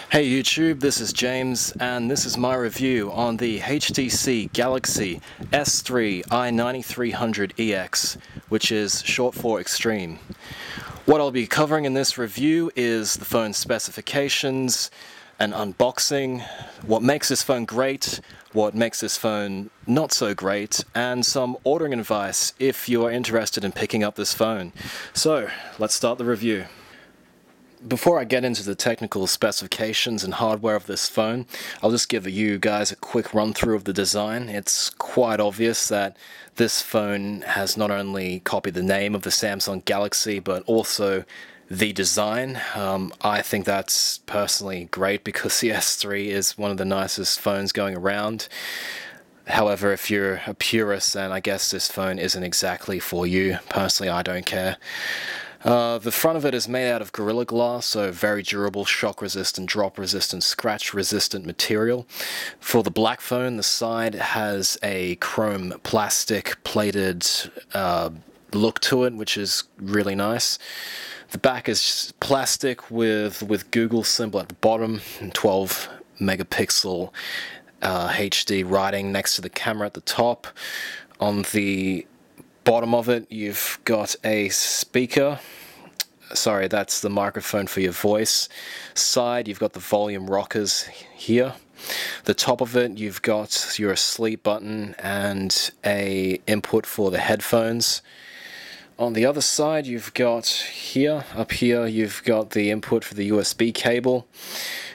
Hey YouTube, this is James, and this is my review on the HDC Galaxy S3 i9300EX, which is short for Extreme. What I'll be covering in this review is the phone's specifications, an unboxing, what makes this phone great, what makes this phone not so great, and some ordering advice if you are interested in picking up this phone. So, let's start the review. Before I get into the technical specifications and hardware of this phone, I'll just give you guys a quick run through of the design. It's quite obvious that this phone has not only copied the name of the Samsung Galaxy, but also the design. I think that's personally great because the S3 is one of the nicest phones going around. However, if you're a purist, then I guess this phone isn't exactly for you. Personally, I don't care. The front of it is made out of Gorilla Glass, so very durable, shock-resistant, drop-resistant, scratch-resistant material. For the black phone, the side has a chrome plastic plated look to it, which is really nice. The back is plastic with Google symbol at the bottom, 12 megapixel HD writing next to the camera at the top. On the bottom of it, you've got a speaker. Sorry, that's the microphone for your voice. Side, you've got the volume rockers here. The top of it, you've got your sleep button and a input for the headphones. On the other side, you've got up here, you've got the input for the USB cable.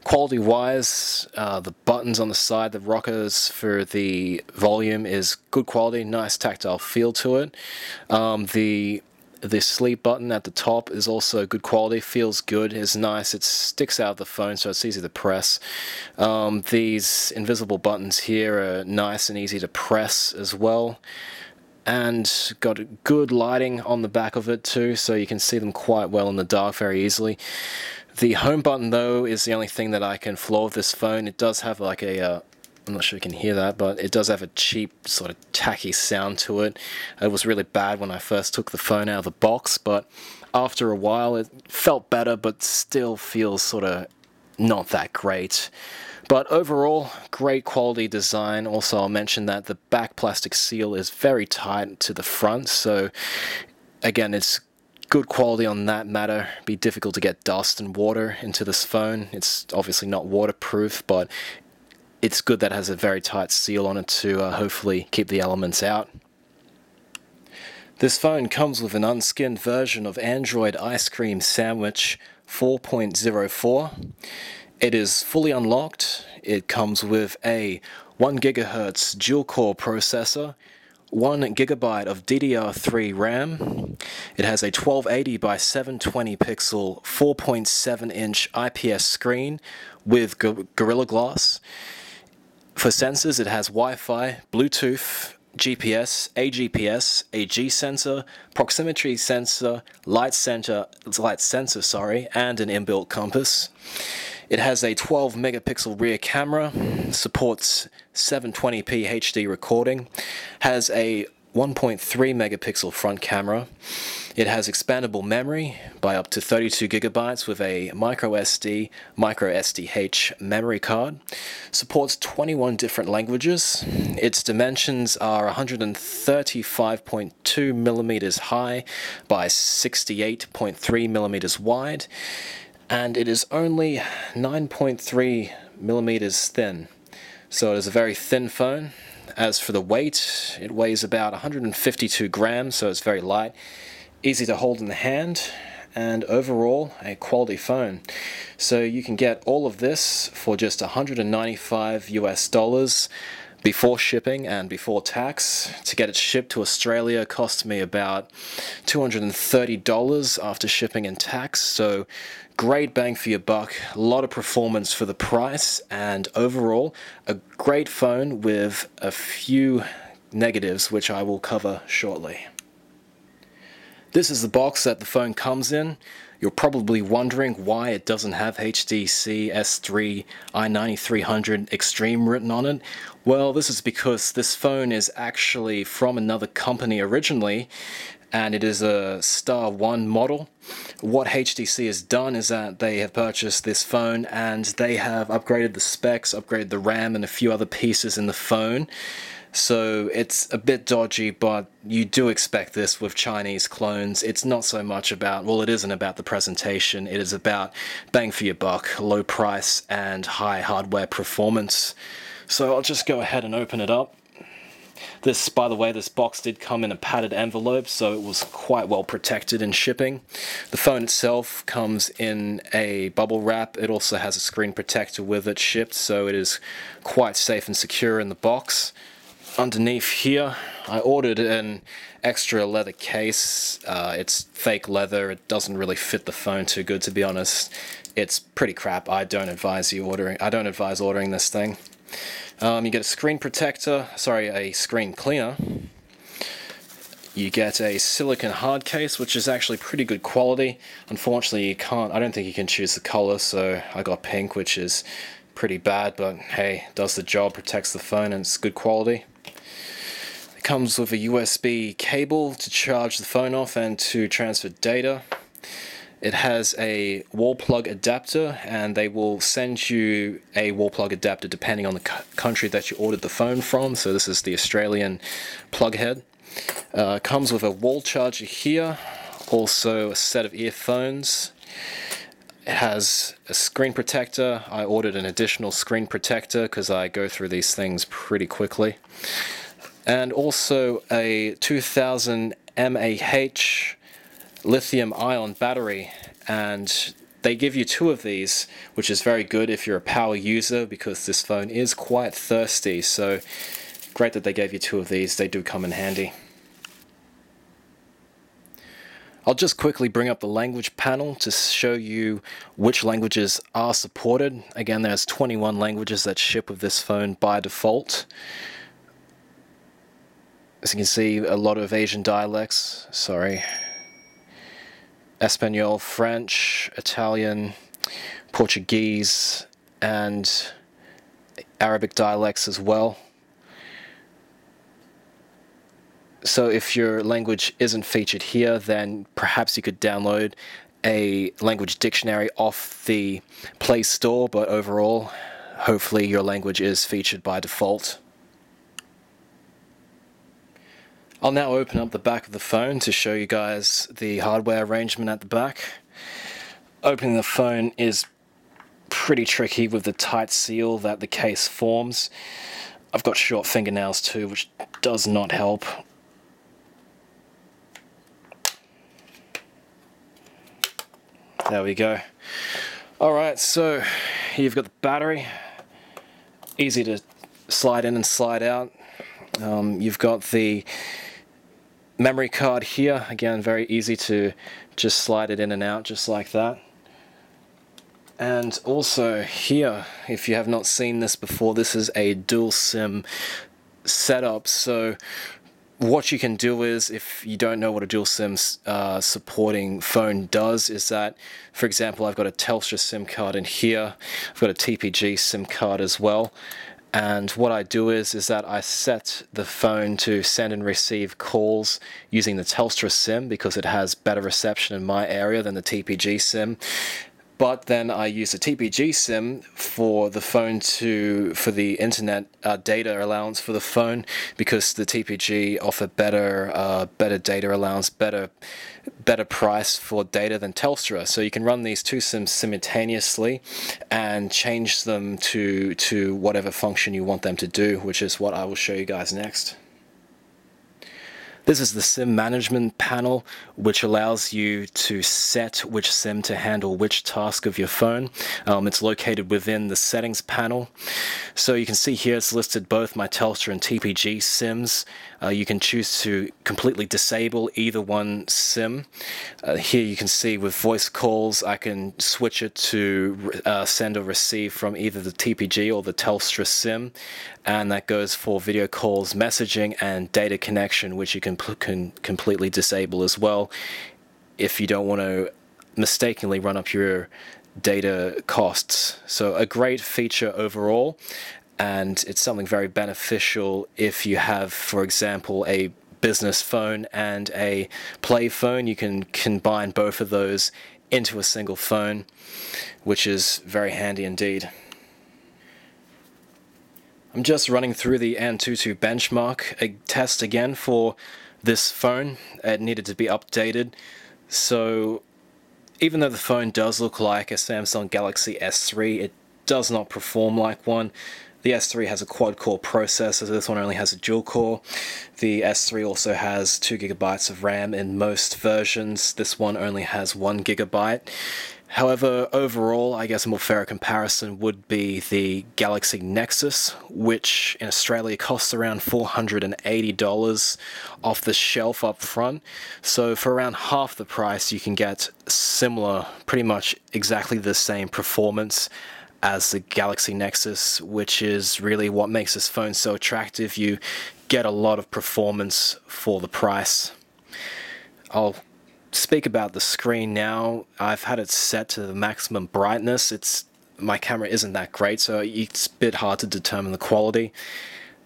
Quality-wise, the buttons on the side, the rockers for the volume is good quality, nice tactile feel to it. The sleep button at the top is also good quality, feels good, is nice, it sticks out of the phone so it's easy to press. These invisible buttons here are nice and easy to press as well. And got good lighting on the back of it too, so you can see them quite well in the dark very easily. The home button though is the only thing that I can flaw with this phone. It does have like a, I'm not sure you can hear that, but it does have a cheap sort of tacky sound to it. It was really bad when I first took the phone out of the box, but after a while it felt better, but still feels sort of not that great. But overall, great quality design. Also, I'll mention that the back plastic seal is very tight to the front, so again, it's good quality on that matter. It'd be difficult to get dust and water into this phone. It's obviously not waterproof, but it's good that it has a very tight seal on it to hopefully keep the elements out. This phone comes with an unskinned version of Android Ice Cream Sandwich 4.04. It is fully unlocked. It comes with a 1 GHz dual-core processor, 1 GB of DDR3 Ram. It has a 1280 by 720 pixel 4.7-inch IPS screen with Gorilla Glass. For sensors, it has Wi-Fi, Bluetooth, GPS, AGPS, a G sensor, proximity sensor, light sensor, and an inbuilt compass. It has a 12 megapixel rear camera, supports 720p HD recording, has a 1.3 megapixel front camera. It has expandable memory by up to 32 gigabytes with a micro SDH memory card. Supports 21 different languages. Its dimensions are 135.2 millimeters high by 68.3 millimeters wide. And it is only 9.3 millimeters thin, so it is a very thin phone. As for the weight, it weighs about 152 grams, so it's very light, easy to hold in the hand, and overall a quality phone. So you can get all of this for just $195 US before shipping and before tax. To get it shipped to Australia cost me about $230 after shipping and tax, so great bang for your buck, a lot of performance for the price, and overall a great phone with a few negatives which I will cover shortly. This is the box that the phone comes in. You're probably wondering why it doesn't have HDC S3 i9300 Extreme written on it. Well, this is because this phone is actually from another company originally, and it is a Star 1 model. What HTC has done is that they have purchased this phone and they have upgraded the specs, upgraded the RAM and a few other pieces in the phone. So it's a bit dodgy, but you do expect this with Chinese clones. It's not so much about, well, it isn't about the presentation, it is about bang for your buck, low price and high hardware performance. So I'll just go ahead and open it up. This, by the way, this box did come in a padded envelope, so it was quite well protected in shipping. The phone itself comes in a bubble wrap. It also has a screen protector with it shipped, so it is quite safe and secure in the box. Underneath here, I ordered an extra leather case. It's fake leather. It doesn't really fit the phone too good, to be honest. It's pretty crap. I don't advise ordering this thing. You get a screen protector, a screen cleaner. You get a silicone hard case, which is actually pretty good quality. Unfortunately, I don't think you can choose the color, so I got pink, which is pretty bad, but hey, does the job, protects the phone, and it's good quality. It comes with a USB cable to charge the phone off and to transfer data. It has a wall plug adapter, and they will send you a wall plug adapter depending on the country that you ordered the phone from. So this is the Australian plug head. Comes with a wall charger here, also a set of earphones. It has a screen protector. I ordered an additional screen protector because I go through these things pretty quickly. And also a 2000 mAh lithium-ion battery, and they give you two of these, which is very good if you're a power user because this phone is quite thirsty, so great that they gave you two of these. They do come in handy. I'll just quickly bring up the language panel to show you which languages are supported. Again, there's 21 languages that ship with this phone by default. As you can see, a lot of Asian dialects, Espanol, French, Italian, Portuguese, and Arabic dialects as well. So if your language isn't featured here, then perhaps you could download a language dictionary off the Play Store, but overall, hopefully your language is featured by default. I'll now open up the back of the phone to show you guys the hardware arrangement at the back. Opening the phone is pretty tricky with the tight seal that the case forms. I've got short fingernails too, which does not help. There we go. Alright, so you've got the battery. Easy to slide in and slide out. You've got the memory card here, again very easy to just slide it in and out just like that. And also here, if you have not seen this before, this is a dual SIM setup. So what you can do is, if you don't know what a dual SIM supporting phone does, is that, for example, I've got a Telstra SIM card in here, I've got a TPG SIM card as well. And what I do is that I set the phone to send and receive calls using the Telstra SIM because it has better reception in my area than the TPG SIM. But then I use the TPG SIM for the phone for the internet data allowance for the phone, because the TPG offer better data allowance, better price for data than Telstra. So you can run these two SIMs simultaneously and change them to whatever function you want them to do, which is what I will show you guys next. This is the SIM management panel, which allows you to set which SIM to handle which task of your phone. It's located within the settings panel. So you can see here it's listed both my Telstra and TPG SIMs. You can choose to completely disable either one SIM. Here you can see with voice calls, I can switch it to send or receive from either the TPG or the Telstra SIM. And that goes for video calls, messaging, and data connection, which you can completely disable as well if you don't want to mistakenly run up your data costs. So a great feature overall, and it's something very beneficial if you have, for example, a business phone and a play phone. You can combine both of those into a single phone, which is very handy indeed. I'm just running through the Antutu benchmark test again for this phone. It needed to be updated. So even though the phone does look like a Samsung Galaxy S3, it does not perform like one. The S3 has a quad-core processor, this one only has a dual-core. The S3 also has 2 GB of RAM in most versions. This one only has 1 GB. However, overall, I guess a more fair comparison would be the Galaxy Nexus, which in Australia costs around $480 off the shelf up front. So for around half the price, you can get similar, pretty much exactly the same performance as the Galaxy Nexus, which is really what makes this phone so attractive. You get a lot of performance for the price. I'll speak about the screen now. I've had it set to the maximum brightness. My camera isn't that great, so it's a bit hard to determine the quality.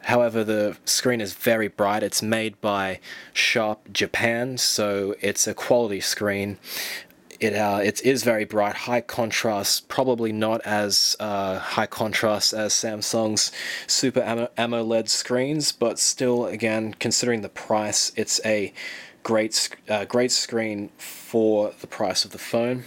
However, the screen is very bright. It's made by Sharp Japan, so it's a quality screen. It is very bright, high contrast, probably not as high contrast as Samsung's Super AMOLED screens, but still, again, considering the price, it's a great screen for the price of the phone.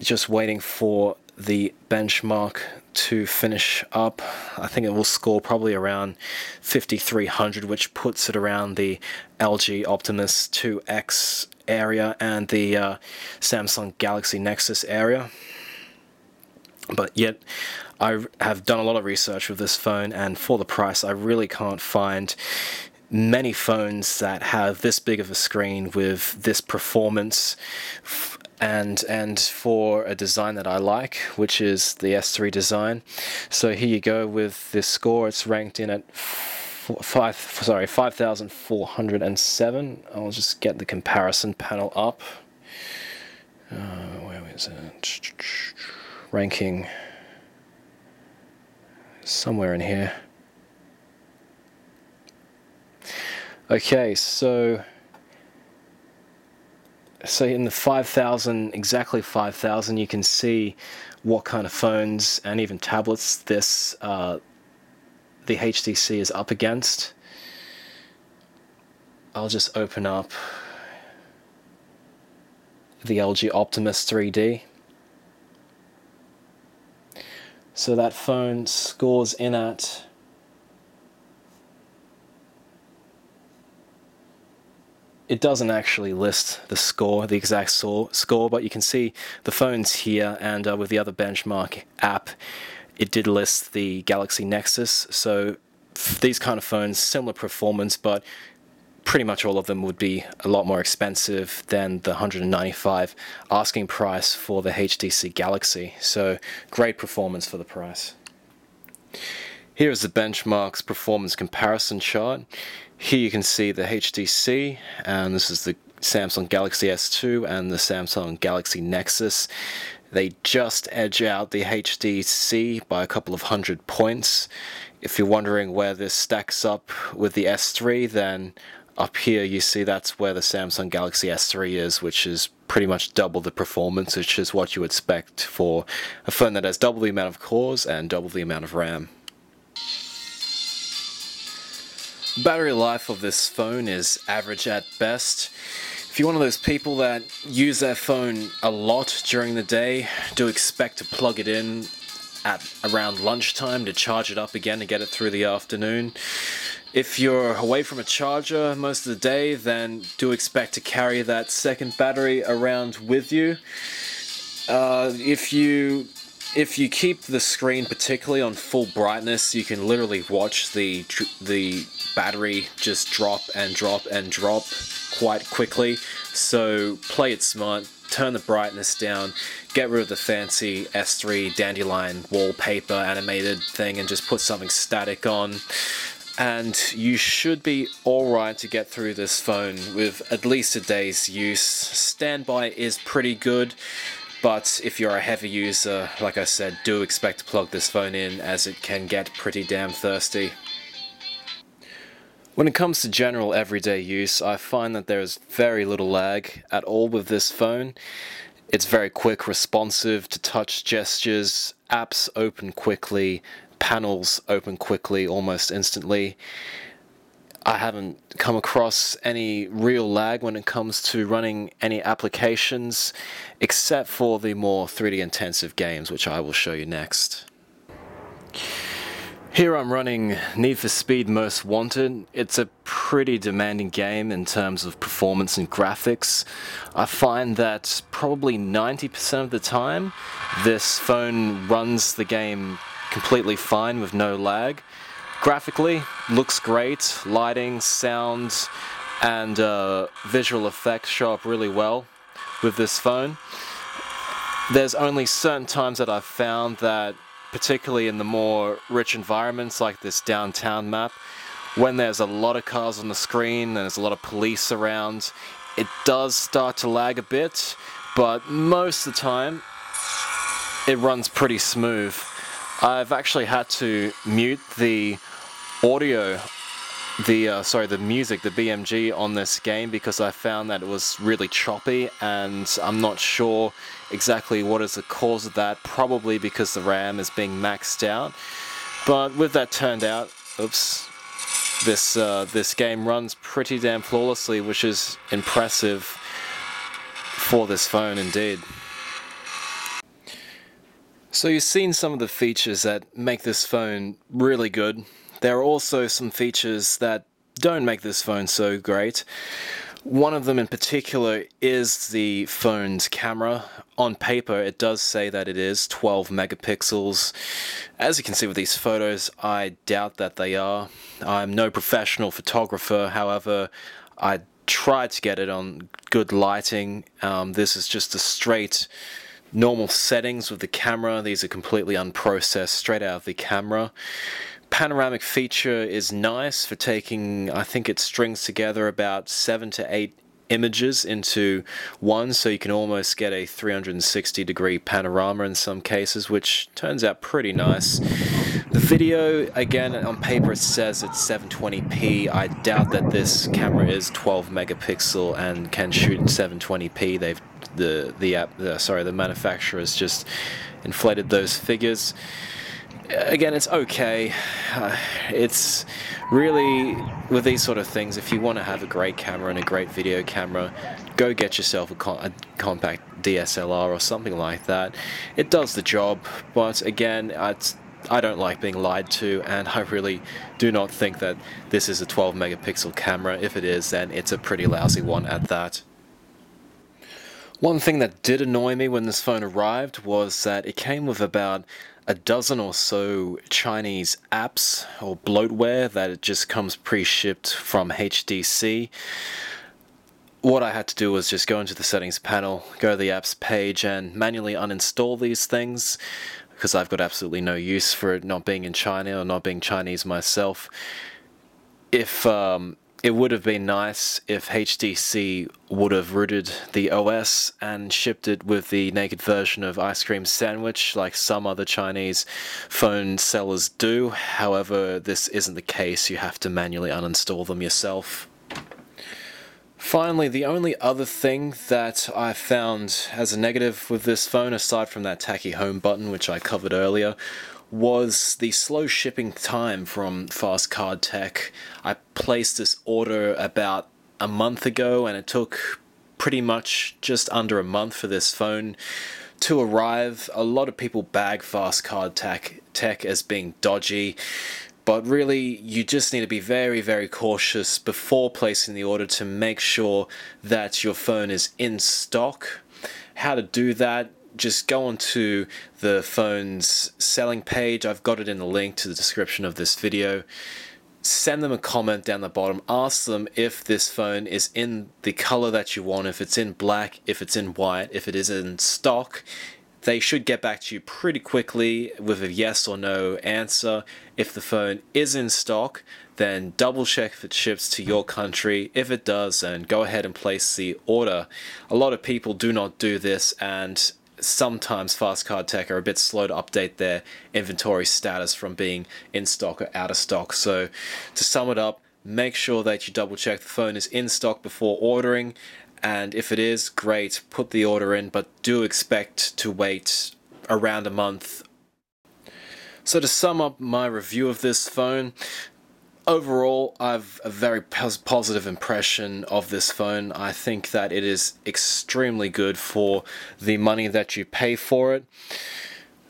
Just waiting for the benchmark to finish up. I think it will score probably around 5300, which puts it around the LG Optimus 2X area and the Samsung Galaxy Nexus area. But yet, I have done a lot of research with this phone, and for the price, I really can't find many phones that have this big of a screen with this performance, and for a design that I like, which is the S3 design. So here you go with this score. It's ranked in at 5,407. I'll just get the comparison panel up. Where is it? Ranking somewhere in here. Okay, so in the 5,000, exactly 5,000, you can see what kind of phones and even tablets this the HDC is up against. I'll just open up the LG Optimus 3D. So that phone scores in at it doesn't actually list the score, the exact score, but you can see the phones here, and with the other benchmark app, it did list the Galaxy Nexus. So these kind of phones, similar performance, but pretty much all of them would be a lot more expensive than the $195 asking price for the HTC Galaxy. So great performance for the price. Here is the benchmark's performance comparison chart. Here you can see the HDC, and this is the Samsung Galaxy S2 and the Samsung Galaxy Nexus. They just edge out the HDC by a couple of 100 points. If you're wondering where this stacks up with the S3, then up here you see that's where the Samsung Galaxy S3 is, which is pretty much double the performance, which is what you expect for a phone that has double the amount of cores and double the amount of RAM. Battery life of this phone is average at best. If you're one of those people that use their phone a lot during the day, do expect to plug it in at around lunchtime to charge it up again to get it through the afternoon. If you're away from a charger most of the day, then do expect to carry that second battery around with you. If you keep the screen particularly on full brightness, you can literally watch the battery just drop and drop and drop quite quickly. So play it smart, turn the brightness down, get rid of the fancy S3 dandelion wallpaper animated thing and just put something static on. And you should be alright to get through this phone with at least a day's use. Standby is pretty good, but if you're a heavy user, like I said, do expect to plug this phone in as it can get pretty damn thirsty. When it comes to general everyday use, I find that there is very little lag at all with this phone. It's very quick, responsive to touch gestures, apps open quickly, panels open quickly, almost instantly. I haven't come across any real lag when it comes to running any applications, except for the more 3D intensive games, which I will show you next. Here I'm running Need for Speed Most Wanted. It's a pretty demanding game in terms of performance and graphics. I find that probably 90% of the time this phone runs the game completely fine with no lag. Graphically, looks great. Lighting, sound, and visual effects show up really well with this phone. There's only certain times that I've found that, particularly in the more rich environments like this downtown map, when there's a lot of cars on the screen and there's a lot of police around, it does start to lag a bit, but most of the time it runs pretty smooth. I've actually had to mute the audio, the music, the BMG on this game, because I found that it was really choppy, and I'm not sure exactly what is the cause of that. Probably because the RAM is being maxed out. But with that turned out, this game runs pretty damn flawlessly, which is impressive for this phone indeed. So you've seen some of the features that make this phone really good. There are also some features that don't make this phone so great. One of them in particular is the phone's camera. On paper, it does say that it is 12 megapixels. As you can see with these photos, I doubt that they are. I'm no professional photographer, however, I tried to get it on good lighting. This is just a straight normal settings with the camera. These are completely unprocessed, straight out of the camera. Panoramic feature is nice for taking, I think it strings together about 7 to 8 images into one, so you can almost get a 360-degree panorama in some cases, which turns out pretty nice. The video, again, on paper it says it's 720p. I doubt that this camera is 12 megapixel and can shoot in 720p. The manufacturer's just inflated those figures. Again, it's okay. It's really, with these sort of things, if you want to have a great camera and a great video camera, go get yourself a compact DSLR or something like that. It does the job, but again, I don't like being lied to, and I really do not think that this is a 12 megapixel camera. If it is, then it's a pretty lousy one at that. One thing that did annoy me when this phone arrived was that it came with about a dozen or so Chinese apps or bloatware that it just comes pre-shipped from HDC. What I had to do was just go into the settings panel, go to the apps page, and manually uninstall these things, because I've got absolutely no use for it not being in China or not being Chinese myself. It would have been nice if HDC would have rooted the OS and shipped it with the naked version of Ice Cream Sandwich like some other Chinese phone sellers do. However, this isn't the case. You have to manually uninstall them yourself. Finally, the only other thing that I found as a negative with this phone, aside from that tacky home button which I covered earlier, was the slow shipping time from Fast Card Tech. I placed this order about a month ago, and it took pretty much just under a month for this phone to arrive. A lot of people bag Fast Card Tech as being dodgy, but really you just need to be very, very cautious before placing the order to make sure that your phone is in stock. How to do that? Just go onto the phone's selling page. I've got it in the link to the description of this video. Send them a comment down the bottom. Ask them if this phone is in the color that you want, if it's in black, if it's in white, if it is in stock. They should get back to you pretty quickly with a yes or no answer. If the phone is in stock, then double check if it ships to your country. If it does, then go ahead and place the order. A lot of people do not do this, and sometimes Fast Card Tech are a bit slow to update their inventory status from being in stock or out of stock. So to sum it up, make sure that you double check the phone is in stock before ordering, and if it is, great, put the order in, but do expect to wait around a month. So to sum up my review of this phone, overall, I've a very positive impression of this phone. I think that it is extremely good for the money that you pay for it.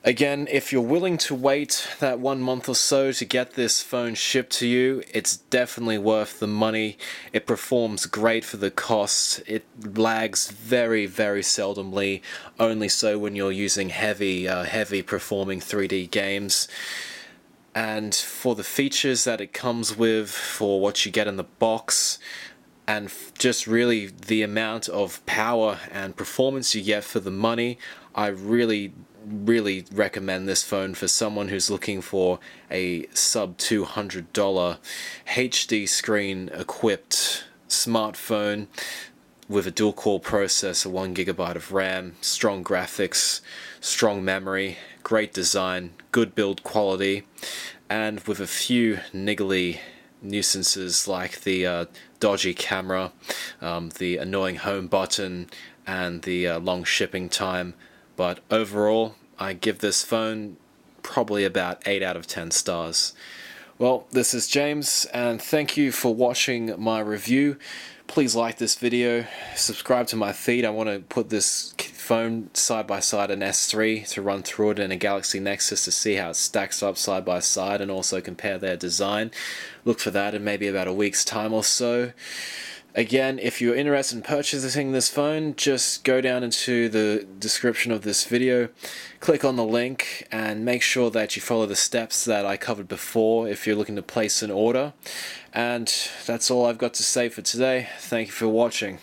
Again, if you're willing to wait that 1 month or so to get this phone shipped to you, it's definitely worth the money. It performs great for the cost. It lags very, very seldomly, only so when you're using heavy performing 3D games. And for the features that it comes with, for what you get in the box, and just really the amount of power and performance you get for the money, I really recommend this phone for someone who's looking for a sub $200 HD screen equipped smartphone with a dual-core processor, 1GB of RAM, strong graphics, strong memory, great design, good build quality, and with a few niggly nuisances like the dodgy camera, the annoying home button, and the long shipping time. But overall, I give this phone probably about 8 out of 10 stars. Well, this is James, and thank you for watching my review. Please like this video, subscribe to my feed. I want to put this phone side by side an S3 to run through it in a Galaxy Nexus to see how it stacks up side by side and also compare their design. Look for that in maybe about a week's time or so. Again, if you're interested in purchasing this phone, just go down into the description of this video, click on the link, and make sure that you follow the steps that I covered before if you're looking to place an order. And that's all I've got to say for today. Thank you for watching.